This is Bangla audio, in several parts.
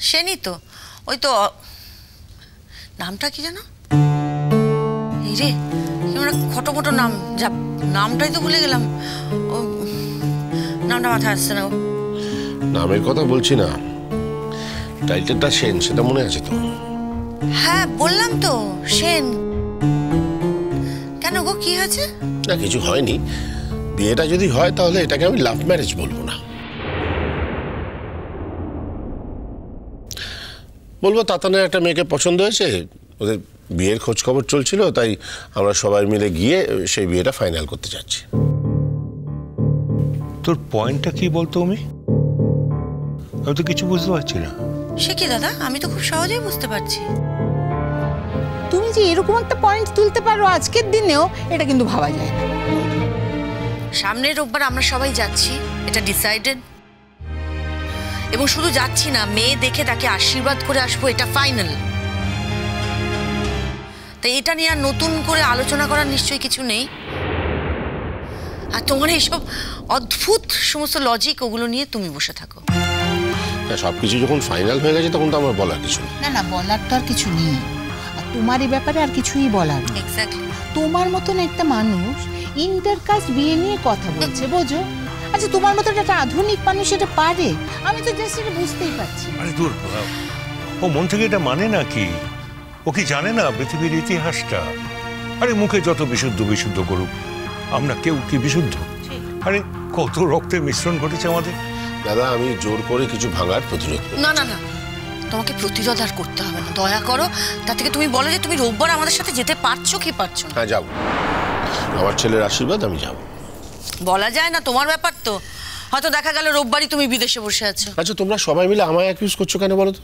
সেনই তো, ওই তো নামটা কি জানো? এই রে খটো মোটো নাম, যা নামটাই তো ভুলে গেলাম। ও নামটা মাথায় আসছে না। নামের কথা বলছি না, টাইটেলটা সেন, সেটা মনে আছে তো? হ্যাঁ বললাম তো, সেন। কেন গো, কি হয়েছে? না কিছু হয়নি, বিয়েটা যদি হয় তাহলে এটাকে আমি লাভ ম্যারেজ বলবো না, বলবো তাতানের একটা মেয়েকে পছন্দ হয়েছে, ওদের বিয়ের খোঁজ খবর চলছিল, তাই আমরা সবাই মিলে গিয়ে সেই বিয়েটা ফাইনাল করতে যাচ্ছি। তোর পয়েন্টটা কি বলতো? আমি তো কিছু বুঝতে পারছি না। সে কি দাদা, আমি তো খুব সহজেই বুঝতে পারছি। তুমি যে এরকম একটা পয়েন্ট তুলতে পারো আজকের দিনেও, এটা কিন্তু ভাবা যায় না। সামনের রোববার আমরা সবাই যাচ্ছি, এটা ডিসাইডেড। এবং শুধু যাচ্ছি না, মেয়ে দেখে তাকে আশীর্বাদ করে আসবো, এটা ফাইনাল। তাই এটা নিয়ে আর নতুন করে আলোচনা করার নিশ্চয়ই কিছু নেই। আর তোমার এইসব অদ্ভুত সমস্ত লজিক, ওগুলো নিয়ে তুমি বসে থাকো। সবকিছু যখন ফাইনাল হয়ে গেছে তখন তো আমার বলার কিছু নেই। না না, বলার তো আর কিছু নেই, আর তোমার এই ব্যাপারে আর কিছুই বলার নেই। এক্স্যাক্টলি। তোমার মতন একটা মানুষ ইন্টারকাস্ট বিয়ে নিয়ে কথা বলছে, বোঝো? আচ্ছা তোমার মতন একটা আধুনিক মানুষ এটা পারে? আমি তো জাস্ট এটা বুঝতেই পারছি। আরে দূর, ও মন থেকে এটা মানে না কি? ও কি জানে না পৃথিবীর ইতিহাসটা? আরে মুখে যত বিশুদ্ধ বিশুদ্ধ করুক, আমরা কেউ কি বিশুদ্ধ? আরে কত রক্তের মিশ্রণ ঘটেছে আমাদের। দাদা আমি জোর করে কিছু ভাঙার প্রতিরোধ করি না না না, তোমাকে প্রতিরোধ আর করতে হবে না, দয়া করো। তার থেকে তুমি বলো যে তুমি রোববার আমাদের সাথে যেতে পারছো কি পারছো না। হ্যাঁ যাবো, আমার ছেলের আশীর্বাদ, আমি যাবো। বলা যায় না, তোমার ব্যাপার তো। হয়তো দেখা গেল রোববারই তুমি বিদেশে বসে আছো। আচ্ছা তোমরা সবাই মিলে আমায় অ্যাকিউজ করছো কেন বলো তো?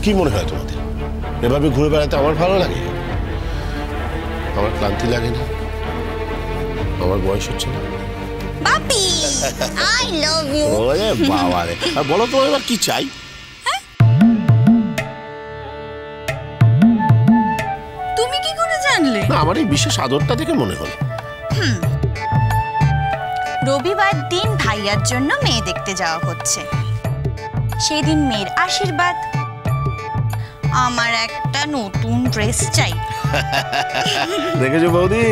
কি মনে হয় তোমাদের এভাবে ঘুরে বেড়াতে আমার ভালো লাগে? আমার ক্লান্তি লাগে না? আমার বয়স হচ্ছে না? বাপি আই লাভ ইউ। ওরে বাবা রে, আর বলো তো এবার কি চাই? তুমি কি করে জানলে? না আমার এই বিশেষ আদরটা দেখে মনে হলো। রবিবার দিন ভাইয়ার জন্য মেয়ে দেখতে যাওয়া হচ্ছে, সেদিন মেয়ের আশীর্বাদ। আমার একটা নতুন ড্রেস চাই। দেখেছো বৌদি,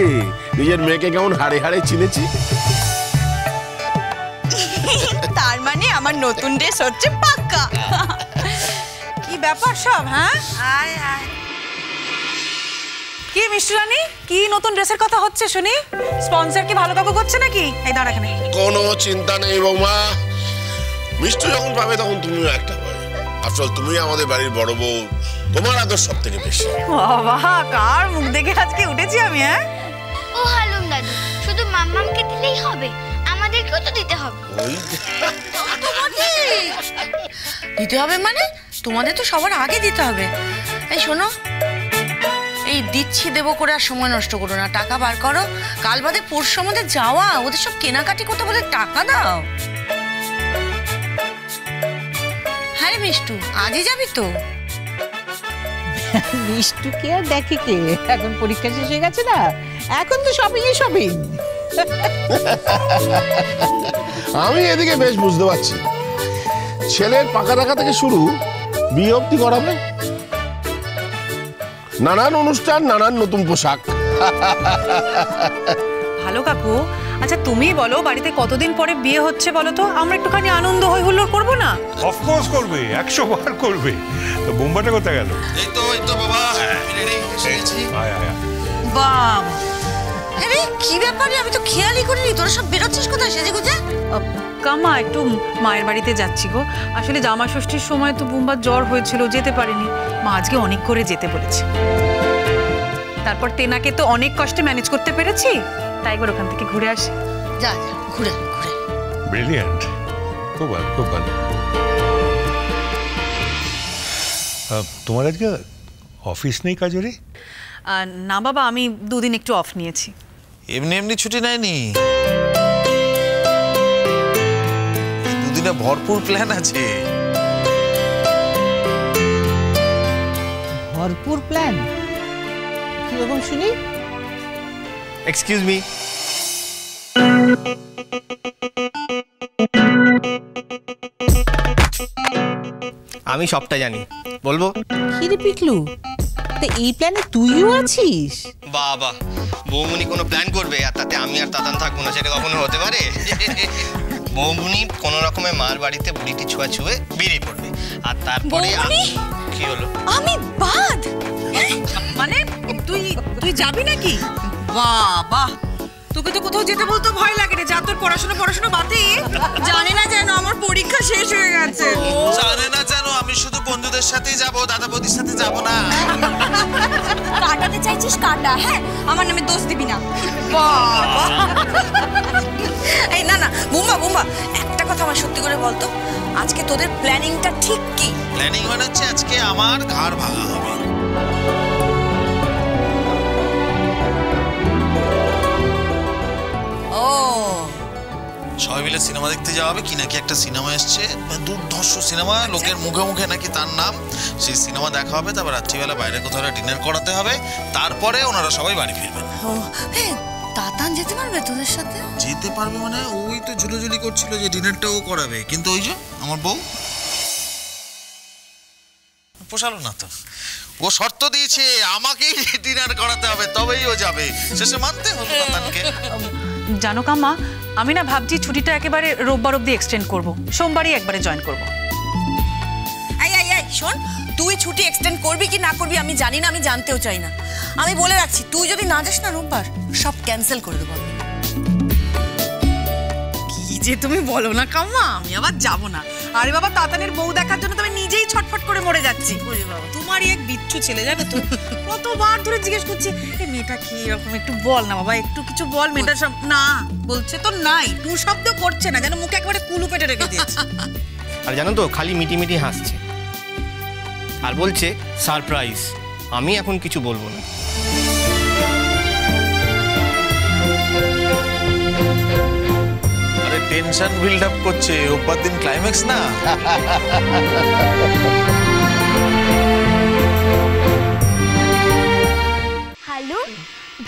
নিজের মেয়েকে কেমন হাড়ে হাড়ে চিনেছি। তার মানে আমার নতুন ড্রেস হচ্ছে পাক্কা। কি ব্যাপার সব? হ্যাঁ আয় আয়। কি মিষ্টি রানী, কি নতুন ড্রেসের কথা হচ্ছে শুনি? স্পন্সর কি ভালো কাকু করছে নাকি? এই দাঁড়া এখানে। কোনো চিন্তা নেই বৌমা, মিষ্টি যখন পাবে তখন তুমিও একটা পাবে। আসলে তুমি আমাদের বাড়ির বড় বউ, তোমার আদর সব থেকে বেশি। বাবা, কার মুখ দেখে আজকে উঠেছি আমি? হ্যাঁ ও হালুম দাদু, শুধু মাম্মামকে দিলেই হবে? আমাদেরকেও তো দিতে হবে। দিতে হবে মানে? তোমাদের তো সবার আগে দিতে হবে। এই শোনো, এই দিচ্ছি দেবো করে আর সময় নষ্ট করো না, টাকা বার করো। কাল বাদে পরশু আমাদের যাওয়া, ওদের সব কেনাকাটি করতে, ওদের টাকা দাও। হ্যাঁ রে মিষ্টু, আজই যাবি তো? মিষ্টুকে আর দেখে কে? এখন পরীক্ষা শেষ হয়ে গেছে না, এখন তো শপিং শপিং। আমি এদিকে বেশ বুঝতে পারছি, ছেলের পাকা টাকা থেকে শুরু, বিয়ে অব্দি করাবে, নানান অনুষ্ঠান, নানান নতুন পোশাক। ভালো কাকু। আচ্ছা তুমি বলো, বাড়িতে কতদিন পরে বিয়ে হচ্ছে বলো তো? আমরা একটুখানি আনন্দ হই হুল্লোড় করবো না? অফকোর্স করবে, 100 বার করবে। তো বোম্বাটা কোথায় গেল? এই তো বাবা, রেডি এসে গেছি। আয় আয় আয়। বাবা, আরে কি ব্যাপারে? আমি তো খেয়ালই করিনি। তোরা সব বেরোচ্ছিস কোথায় সেজে গুজে? কামা, একটু মায়ের বাড়িতে যাচ্ছি গো। আসলে জামা ষষ্ঠীর সময় তো বুম্বার জ্বর হয়েছিল, যেতে পারিনি। মা আজকে অনেক করে যেতে বলেছে। তারপর তেনাকে তো অনেক কষ্টে ম্যানেজ করতে পেরেছি, তাই একবার ওখান থেকে ঘুরে আসি। যা যা, ঘুরে ঘুরে। ব্রিলিয়ান্ট, খুব ভালো খুব ভালো। তোমার আজকে অফিস নেই কাজেরই? না বাবা, আমি দুদিন একটু অফ নিয়েছি। এমনি এমনি ছুটি নেয়নি, এই দুদিনে ভরপুর প্ল্যান আছে। ভরপুর প্ল্যান? কিরকম শুনি? এক্সকিউজ মি, আমি সবটা জানি, বলবো? কি রে পিকলু, তা এই প্ল্যানে তুইও আছিস? বাবা, বৌমনি কোনো প্ল্যান করবে আর তাতে আমি আর তাতান থাকবো না, সেটা কখনো হতে পারে? বৌমনি কোনো রকমে মার বাড়িতে বুড়িটি ছুঁয়া ছুঁয়ে বেরিয়ে পড়বে, আর তারপরে কি হলো? আমি বাদ? মানে তুই তুই যাবি নাকি? বাবা, তোকে তো কোথাও যেতে বলতো ভয় লাগে রে। যা, তোর পড়াশোনা বাদে। জানে না যেন আমার পরীক্ষা শেষ হয়ে গেছে। জানে না জানো, আমি শুধু বন্ধুদের সাথেই যাব, দাদা বৌদির সাথে যাব না। কাটাতে চাইছিস কাটা, হ্যাঁ, আমার নামে দোষ দিবি না। বাবা, এই না না বুম্বা, একটা কথা আমার সত্যি করে বলতো, আজকে তোদের প্ল্যানিংটা ঠিক কি? প্ল্যানিং হচ্ছে আজকে আমার ঘাড় ভাঙা হবে। ও, সবাই মিলে সিনেমা দেখতে যাওয়া হবে। কি নাকি একটা সিনেমা এসছে, দুর্ধর্ষ সিনেমা, লোকের মুখে মুখে নাকি তার নাম। সেই সিনেমা দেখা হবে, তারপর রাত্রিবেলা বাইরে কোথাও ডিনার করাতে হবে, তারপরে ওনারা সবাই বাড়ি ফিরবেন। তাতান যেতে পারবে তোদের সাথে? যেতে পারবে মানে, ওই তো ঝুলোঝুলি করছিল যে ডিনারটাও করাবে, কিন্তু ওই যে আমার বউ পোষালো না তো। ও শর্ত দিয়েছে আমাকেই ডিনার করাতে হবে, তবেই ও যাবে। শেষে মানতে হলো তাতানকে। জানো কাম্মা, আমি না ভাবছি ছুটিটা একেবারে রোববার অবধি এক্সটেন্ড করব, সোমবারই একবারে জয়েন করব। এই শোন, তুই ছুটি এক্সটেন্ড করবি কি না করবি আমি জানি না, আমি জানতেও চাই না। আমি বলে রাখছি, তুই যদি না যাস না রোববার, সব ক্যান্সেল করে দেবো। কি যে তুমি বলো না কাম্মা, আমি আবার যাব না। আরে বাবা, তাতানের বউ দেখার জন্য তো আমি নিজেই ছটফট করে মরে যাচ্ছি। তোমারই এক বিচ্ছু ছেলে, জানো তো, কতবার ধরে জিজ্ঞেস করছি এই মেয়েটা কি এরকম, একটু বল না বাবা, একটু কিছু বল। মেয়েটা সব না বলছে তো নাই, টু শব্দ করছে না, যেন মুখে একেবারে কুলু পেটে রেখে দিয়েছে। আর জানো তো, খালি মিটি হাসছে আর বলছে সারপ্রাইজ। আমি এখন কিছু বলবো না। আরে টেনশন বিল্ড আপ করছে, রোববার দিন ক্লাইম্যাক্স না। হ্যালো,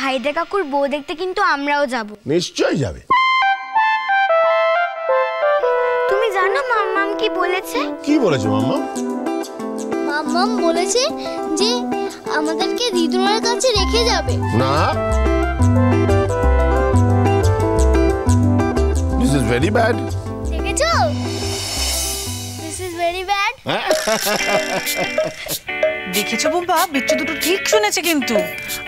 ভাইদা কাকুর বউ দেখতে কিন্তু আমরাও যাব। নিশ্চয়ই যাবে। তুমি জানো মাম্মাম কি বলেছে? কি বলেছে মাম্মা? মাম্মাম বলেছে যে আমাদেরকে দিদুনের কাছে রেখে যাবে। না, দিস ইজ ভেরি ব্যাড। দেখেছো, দিস ইজ ভেরি ব্যাড। দেখেছো বুম্বা, বিচ্ছু দুটো ঠিক শুনেছে কিন্তু।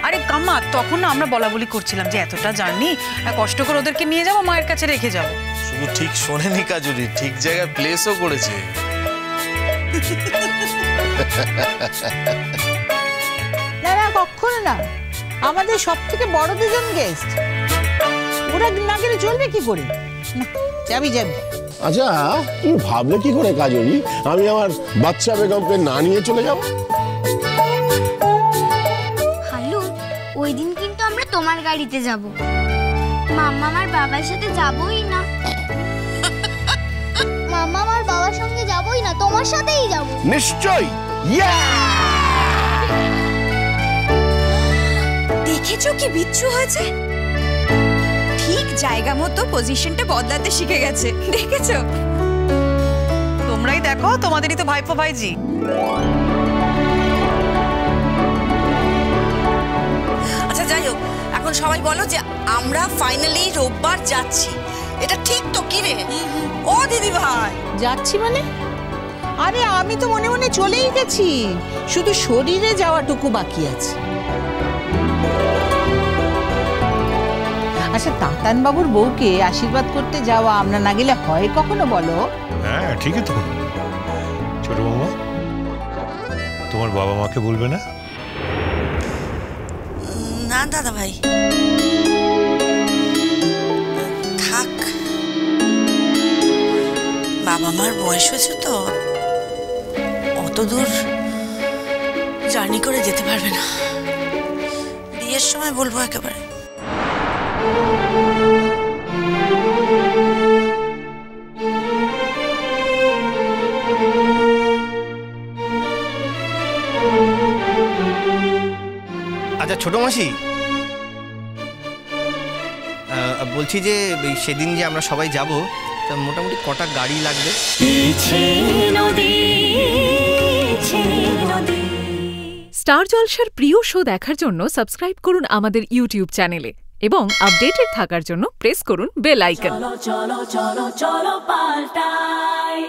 আরে কাম্মা, তখন না আমরা বলা বলি করছিলাম যে এতটা জার্নি, কষ্ট করে ওদেরকে নিয়ে যাবো, মায়ের কাছে রেখে যাবো। শুধু ঠিক শোনেনি কাজুরি, ঠিক জায়গায় প্লেসও করেছে। না কখনো না, আমাদের সব থেকে বড় দুজন গেস্ট, ওরা না গেলে চলবে কি করে? যাবি। আচ্ছা, তুমি ভাবলে কি করে কাজলি আমি আমার বাচ্চা বেগমকে না নিয়ে চলে যাব? হ্যালো, ওই দিন কিন্তু আমরা তোমার গাড়িতে যাব। মাম্মা আমার বাবার সাথে যাবই না। মাম্মা আমার বাবার সঙ্গে যাবই না, তোমার সাথেই যাব। নিশ্চয়ই। দেখেছো কি বিচ্ছু হয়েছে? ঠিক জায়গা মতো পজিশনটা বদলাতে শিখে গেছে, দেখেছো? তোমরাই দেখো, তোমাদেরই তো ভাইপো ভাইজি। আচ্ছা যাই হোক, এখন সবাই বলো যে আমরা ফাইনালি রোববার যাচ্ছি, এটা ঠিক তো? কি রে ও দিদি ভাই? যাচ্ছি মানে? আরে আমি তো মনে মনে চলেই গেছি, শুধু শরীরে যাওয়াটুকু বাকি আছে। আচ্ছা, তাতান বাবুর বউকে আশীর্বাদ করতে যাওয়া আমরা না গেলে হয় কখনো বলো? হ্যাঁ ঠিকই তো। ছোট মামা, তোমার বাবা মাকে বলবে না? না দাদা ভাই, থাক, বাবা মার বয়স হয়েছে তো, অত দূর জার্নি করে যেতে পারবে না। বিয়ের সময় বলবো একেবারে। আচ্ছা ছোট মাসি, বলছি যে সেদিন যে আমরা সবাই যাব, তা মোটামুটি কটা গাড়ি লাগবে? স্টার জলসার প্রিয় শো দেখার জন্য সাবস্ক্রাইব করুন আমাদের ইউটিউব চ্যানেলে এবং আপডেটেড থাকার জন্য প্রেস করুন বেল আইকন। চলো চলো চলো চলো পাল্টাই।